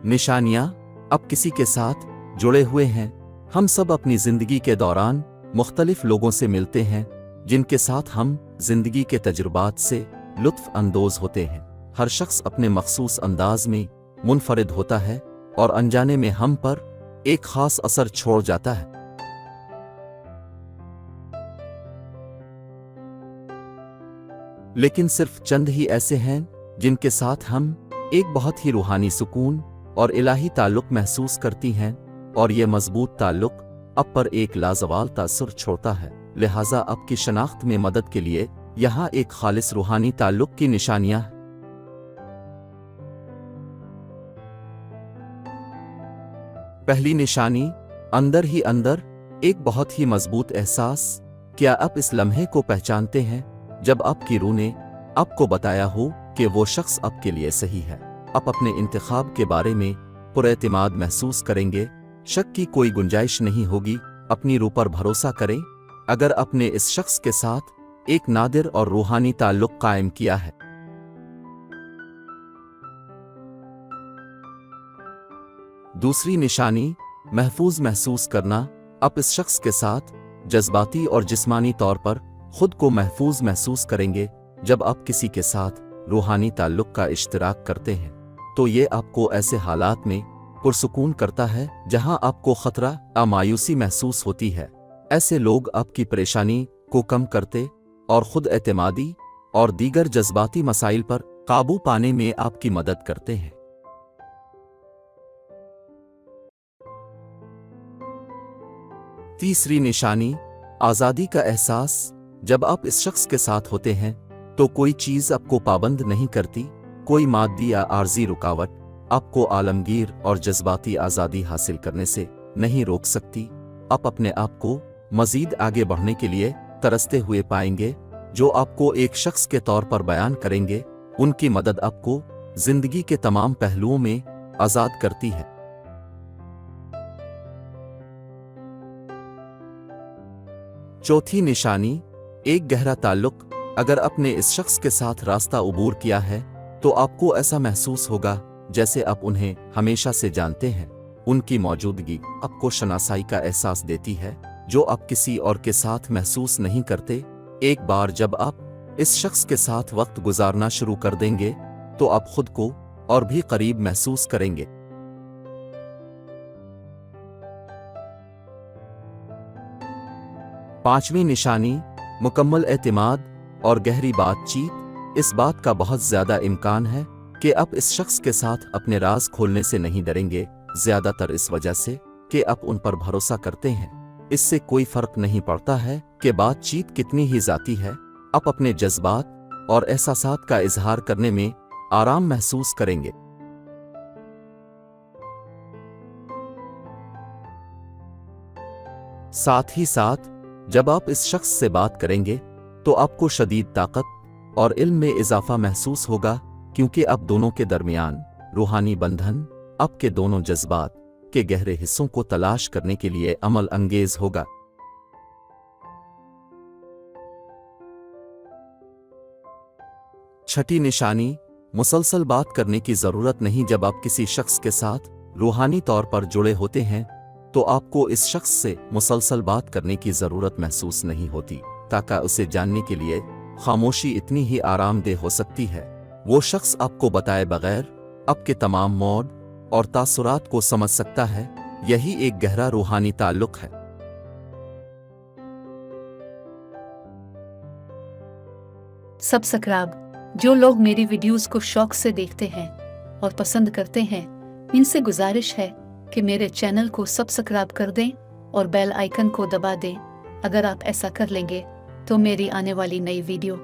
निशानियां अब किसी के साथ जुड़े हुए हैं। हम सब अपनी जिंदगी के दौरान मुख्तलिफ लोगों से मिलते हैं जिनके साथ हम जिंदगी के तजुर्बात से लुत्फ अंदोज होते हैं। हर शख्स अपने मखसूस अंदाज में मुनफरिद होता है और अनजाने में हम पर एक खास असर छोड़ जाता है। लेकिन सिर्फ चंद ही ऐसे हैं जिनके साथ हम एक बहुत ही रूहानी सुकून और इलाही ताल्लुक महसूस करती हैं, और ये मजबूत ताल्लुक अब पर एक लाजवाल तासुर छोड़ता है। लिहाजा अब की शनाख्त में मदद के लिए यहाँ एक खालिस रूहानी ताल्लुक की निशानियां हैं। पहली निशानी, अंदर ही अंदर एक बहुत ही मजबूत एहसास। क्या आप इस लम्हे को पहचानते हैं जब आपकी रूह ने आपको बताया हो कि वो शख्स आपके लिए सही है? आप अपने इंतखाब के बारे में पुरएतिमाद महसूस करेंगे, शक की कोई गुंजाइश नहीं होगी। अपनी रूह पर भरोसा करें। अगर आपने इस शख्स के साथ एक नादिर और रूहानी ताल्लुक कायम किया है। दूसरी निशानी, महफूज महसूस करना। आप इस शख्स के साथ जज्बाती और जिस्मानी तौर पर खुद को महफूज महसूस करेंगे। जब आप किसी के साथ रूहानी ताल्लुक का इश्तिराक करते हैं तो ये आपको ऐसे हालात में पुरसुकून करता है जहां आपको खतरा या मायूसी महसूस होती है। ऐसे लोग आपकी परेशानी को कम करते और खुद एतमादी और दीगर जज्बाती मसाइल पर काबू पाने में आपकी मदद करते हैं। तीसरी निशानी, आज़ादी का एहसास। जब आप इस शख्स के साथ होते हैं तो कोई चीज़ आपको पाबंद नहीं करती, कोई मादी या आर्जी रुकावट आपको आलमगीर और जज्बाती आज़ादी हासिल करने से नहीं रोक सकती। आप अपने आप को मज़ीद आगे बढ़ने के लिए तरसते हुए पाएंगे। जो आपको एक शख्स के तौर पर बयान करेंगे, उनकी मदद आपको जिंदगी के तमाम पहलुओं में आज़ाद करती है। चौथी निशानी, एक गहरा ताल्लुक। अगर आपने इस शख्स के साथ रास्ता उबूर किया है तो आपको ऐसा महसूस होगा जैसे आप उन्हें हमेशा से जानते हैं। उनकी मौजूदगी आपको शनासाई का एहसास देती है जो आप किसी और के साथ महसूस नहीं करते। एक बार जब आप इस शख्स के साथ वक्त गुजारना शुरू कर देंगे तो आप खुद को और भी करीब महसूस करेंगे। पांचवी निशानी, मुकम्मल एतमाद और गहरी बातचीत। इस बात का बहुत ज्यादा इम्कान है कि आप इस शख्स के साथ अपने राज खोलने से नहीं डरेंगे, ज्यादातर इस वजह से कि आप उन पर भरोसा करते हैं। इससे कोई फर्क नहीं पड़ता है कि बातचीत कितनी ही जाती है, आप अपने जज्बात और एहसासात का इजहार करने में आराम महसूस करेंगे। साथ ही साथ जब आप इस शख्स से बात करेंगे तो आपको शदीद ताकत और इल्म में इजाफा महसूस होगा, क्योंकि आप दोनों के दरमियान रूहानी बंधन आपके दोनों जज्बात के गहरे हिस्सों को तलाश करने के लिए अमल अंगेज होगा। छठी निशानी, मुसलसल बात करने की जरूरत नहीं। जब आप किसी शख्स के साथ रूहानी तौर पर जुड़े होते हैं तो आपको इस शख्स से मुसलसल बात करने की जरूरत महसूस नहीं होती, ताकि उसे जानने के लिए खामोशी इतनी ही आरामदेह हो सकती है। वो शख्स आपको बताए बगैर आपके तमाम मौड और तासुरात को समझ सकता है। यही एक गहरा रूहानी ताल्लुक है। सब्सक्राइब। जो लोग मेरी वीडियोस को शौक से देखते हैं और पसंद करते हैं, इनसे गुजारिश है कि मेरे चैनल को सब्सक्राइब कर दें और बेल आइकन को दबा दें। अगर आप ऐसा कर लेंगे तो मेरी आने वाली नई वीडियो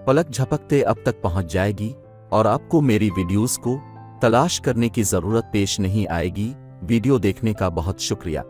पलक झपकते अब तक पहुंच जाएगी और आपको मेरी वीडियोस को तलाश करने की जरूरत पेश नहीं आएगी। वीडियो देखने का बहुत शुक्रिया।